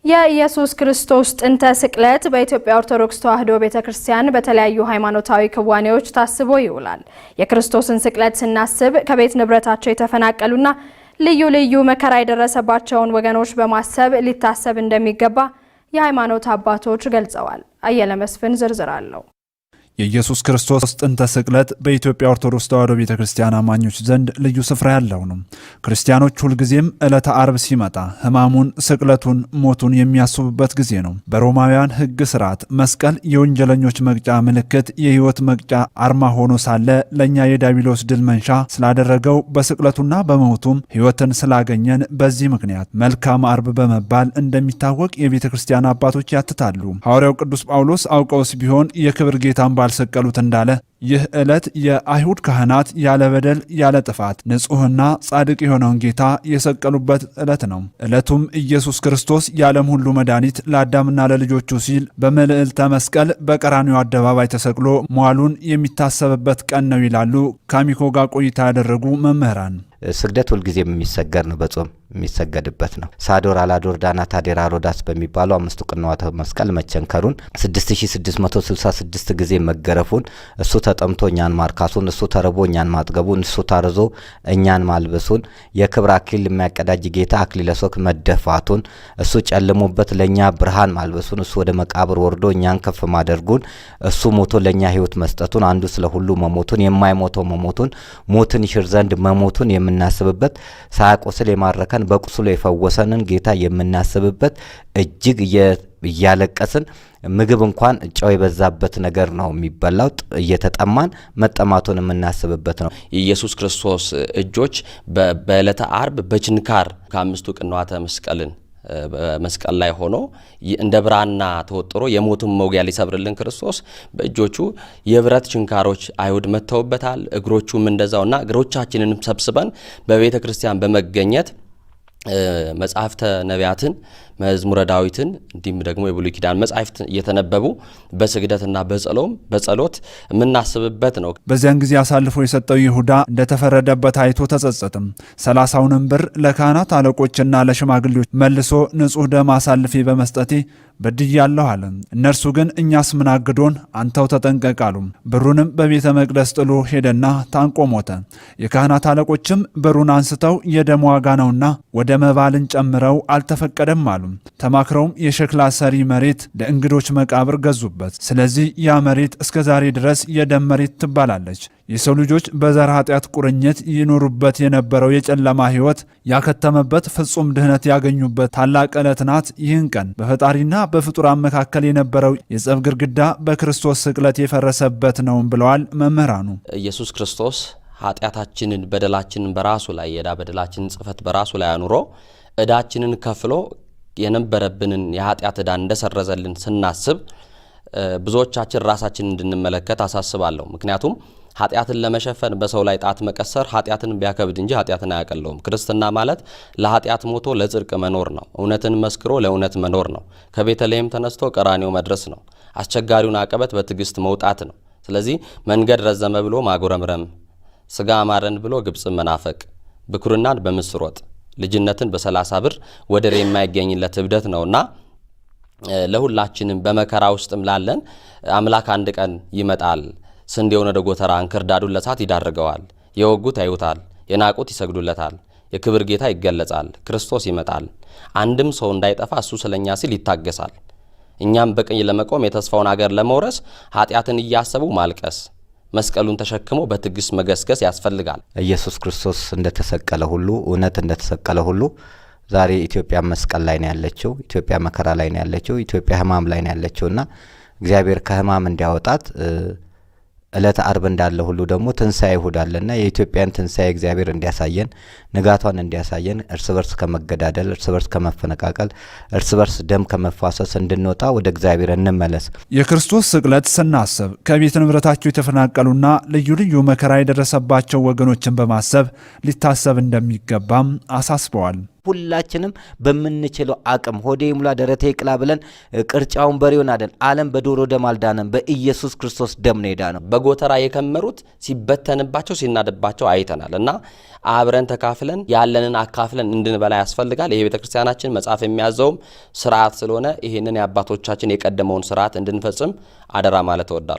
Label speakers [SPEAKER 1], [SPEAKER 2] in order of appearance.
[SPEAKER 1] የኢየሱስ ክርስቶስ ጥንተ ስቅለት በኢትዮጵያ ኦርቶዶክስ ተዋሕዶ ቤተክርስቲያን በተለያዩ ሃይማኖታዊ ክዋኔዎች ታስቦ ይውላል። የክርስቶስን ስቅለት ስናስብ ከቤት ንብረታቸው የተፈናቀሉና ልዩ ልዩ መከራ የደረሰባቸውን ወገኖች በማሰብ ሊታሰብ እንደሚገባ የሃይማኖት አባቶች ገልጸዋል። አየለ መስፍን ዝርዝር አለው።
[SPEAKER 2] የኢየሱስ ክርስቶስ ጥንተ ስቅለት በኢትዮጵያ ኦርቶዶክስ ተዋሕዶ ቤተክርስቲያን አማኞች ዘንድ ልዩ ስፍራ ያለው ነው። ክርስቲያኖች ሁልጊዜም ዕለተ ዓርብ ሲመጣ ሕማሙን፣ ስቅለቱን፣ ሞቱን የሚያስቡበት ጊዜ ነው። በሮማውያን ሕግ ስርዓት መስቀል የወንጀለኞች መቅጫ ምልክት፣ የሕይወት መቅጫ አርማ ሆኖ ሳለ ለእኛ የዲያብሎስ ድል መንሻ ስላደረገው በስቅለቱና በሞቱም ሕይወትን ስላገኘን በዚህ ምክንያት መልካም ዓርብ በመባል እንደሚታወቅ የቤተ ክርስቲያን አባቶች ያትታሉ። ሐዋርያው ቅዱስ ጳውሎስ አውቀውስ ቢሆን የክብር ጌታን ባልሰቀሉት እንዳለ ይህ ዕለት የአይሁድ ካህናት ያለ በደል ያለ ጥፋት ንጹሕና ጻድቅ የሆነውን ጌታ የሰቀሉበት ዕለት ነው። ዕለቱም ኢየሱስ ክርስቶስ የዓለም ሁሉ መድኃኒት ለአዳምና ለልጆቹ ሲል በመልዕልተ መስቀል በቀራንዮ አደባባይ ተሰቅሎ መዋሉን የሚታሰብበት ቀን ነው ይላሉ ከአሚኮ ጋር ቆይታ ያደረጉ መምህራን።
[SPEAKER 3] ስግደት ሁልጊዜም የሚሰገድ ነው፣ በጾም የሚሰገድበት ነው። ሳዶር፣ አላዶር፣ ዳናት፣ አዴራ፣ ሮዳስ በሚባሉ አምስቱ ቅንዋተ መስቀል መቸንከሩን 6666 ጊዜ መገረፉን፣ እሱ ተጠምቶ እኛን ማርካሱን፣ እሱ ተርቦ እኛን ማጥገቡን፣ እሱ ታርዞ እኛን ማልበሱን፣ የክብር አክሊል የሚያቀዳጅ ጌታ አክሊለ ሦክ መደፋቱን፣ እሱ ጨልሞበት ለእኛ ብርሃን ማልበሱን፣ እሱ ወደ መቃብር ወርዶ እኛን ከፍ ማደርጉን፣ እሱ ሞቶ ለእኛ ሕይወት መስጠቱን፣ አንዱ ስለ ሁሉ መሞቱን፣ የማይሞተው መሞቱን፣ ሞትን ይሽር ዘንድ መሞቱን የምናስብበት፣ ሳያቆስል የማረከን በቁስሉ የፈወሰንን ጌታ የምናስብበት፣ እጅግ እያለቀስን ምግብ እንኳን ጨው የበዛበት ነገር ነው የሚበላው፣ እየተጠማን መጠማቱን የምናስብበት ነው።
[SPEAKER 4] የኢየሱስ ክርስቶስ እጆች በዕለተ ዓርብ በችንካር ከአምስቱ ቅንዋተ መስቀልን በመስቀል ላይ ሆኖ እንደ ብራና ተወጥሮ የሞቱን መውጊያ ሊሰብርልን ክርስቶስ በእጆቹ የብረት ችንካሮች አይሁድ መተውበታል። እግሮቹም እንደዛውና እግሮቻችንን ሰብስበን በቤተ ክርስቲያን በመገኘት መጽሐፍተ ነቢያትን፣ መዝሙረ ዳዊትን እንዲሁም ደግሞ የብሉይ ኪዳን መጻሕፍት እየተነበቡ በስግደትና በጸሎት የምናስብበት ነው።
[SPEAKER 2] በዚያን ጊዜ አሳልፎ የሰጠው ይሁዳ እንደተፈረደበት አይቶ ተጸጸተም። 30ውን ብር ለካህናት አለቆችና ለሽማግሌዎች መልሶ ንጹሕ ደም አሳልፌ በመስጠቴ በድያለሁ አለ። እነርሱ ግን እኛስ ምን አግዶን፣ አንተው ተጠንቀቅ አሉ። ብሩንም በቤተ መቅደስ ጥሎ ሄደና ታንቆ ሞተ። የካህናት አለቆችም ብሩን አንስተው የደም ዋጋ ነውና ወደ መባልን ጨምረው አልተፈቀደም አሉ። ተማክረውም የሸክላ ሰሪ መሬት ለእንግዶች መቃብር ገዙበት። ስለዚህ ያ መሬት እስከ ዛሬ ድረስ የደም መሬት ትባላለች። የሰው ልጆች በዘር ኃጢአት ቁርኝት ይኖሩበት የነበረው የጨለማ ሕይወት ያከተመበት፣ ፍጹም ድህነት ያገኙበት ታላቅ ዕለት ናት። ይህን ቀን በፈጣሪና በፍጡራን መካከል የነበረው የጸብ ግድግዳ በክርስቶስ ስቅለት የፈረሰበት ነው ብለዋል መምህራኑ።
[SPEAKER 4] ኢየሱስ ክርስቶስ ኃጢአታችንን በደላችንን በራሱ ላይ የዕዳ በደላችንን ጽፈት በራሱ ላይ አኑሮ ዕዳችንን ከፍሎ የነበረብንን የኃጢአት ዕዳ እንደሰረዘልን ስናስብ ብዙዎቻችን ራሳችንን እንድንመለከት አሳስባለሁ። ምክንያቱም ኃጢአትን ለመሸፈን በሰው ላይ ጣት መቀሰር ኃጢአትን ቢያከብድ እንጂ ኃጢአትን አያቀለውም። ክርስትና ማለት ለኃጢአት ሞቶ ለጽድቅ መኖር ነው። እውነትን መስክሮ ለእውነት መኖር ነው። ከቤተልሔም ተነስቶ ቀራንዮ መድረስ ነው። አስቸጋሪውን አቀበት በትዕግስት መውጣት ነው። ስለዚህ መንገድ ረዘመ ብሎ ማጉረምረም፣ ስጋ አማረን ብሎ ግብፅን መናፈቅ፣ ብኩርናን በምስር ወጥ፣ ልጅነትን በ30 ብር ወደር የማይገኝለት እብደት ነውና ለሁላችንም በመከራ ውስጥም ላለን አምላክ አንድ ቀን ይመጣል። ስንዴውን ወደ ጎተራ እንክርዳዱን ለእሳት ይዳርገዋል። የወጉት ያዩታል፣ የናቁት ይሰግዱለታል። የክብር ጌታ ይገለጻል። ክርስቶስ ይመጣል። አንድም ሰው እንዳይጠፋ እሱ ስለኛ ሲል ይታገሳል። እኛም በቀኝ ለመቆም የተስፋውን አገር ለመውረስ ኃጢአትን እያሰቡ ማልቀስ፣ መስቀሉን ተሸክሞ በትዕግስት መገስገስ ያስፈልጋል።
[SPEAKER 3] ኢየሱስ ክርስቶስ እንደተሰቀለ ሁሉ እውነት እንደተሰቀለ ሁሉ ዛሬ ኢትዮጵያ መስቀል ላይ ነው ያለችው። ኢትዮጵያ መከራ ላይ ነው ያለችው። ኢትዮጵያ ሕማም ላይ ነው ያለችውና እግዚአብሔር ከሕማም እንዲያወጣት ዕለተ ዓርብ እንዳለ ሁሉ ደግሞ ትንሣኤ ይሁዳ አለና የኢትዮጵያን ትንሣኤ እግዚአብሔር እንዲያሳየን፣ ንጋቷን እንዲያሳየን፣ እርስ በርስ ከመገዳደል፣ እርስ በርስ ከመፈነቃቀል፣ እርስ በርስ ደም ከመፋሰስ እንድንወጣ ወደ እግዚአብሔር እንመለስ።
[SPEAKER 2] የክርስቶስ ስቅለት ስናስብ ከቤት ንብረታቸው የተፈናቀሉና ልዩ ልዩ መከራ የደረሰባቸው ወገኖችን በማሰብ ሊታሰብ እንደሚገባም አሳስበዋል።
[SPEAKER 3] ሁላችንም በምንችለው አቅም ሆዴ ሙላ ደረቴ ይቅላ ብለን ቅርጫውን በሬውን አይደል ዓለም በዶሮ ደም አልዳነም፣ በኢየሱስ ክርስቶስ ደም ነው የዳነው።
[SPEAKER 4] በጎተራ የከመሩት ሲበተንባቸው ሲናድባቸው አይተናል እና አብረን ተካፍለን ያለንን አካፍለን እንድንበላ ያስፈልጋል። ይሄ ቤተክርስቲያናችን መጽሐፍ የሚያዘውም ስርዓት ስለሆነ ይሄንን የአባቶቻችን የቀደመውን ስርዓት እንድንፈጽም አደራ ማለት እወዳለሁ።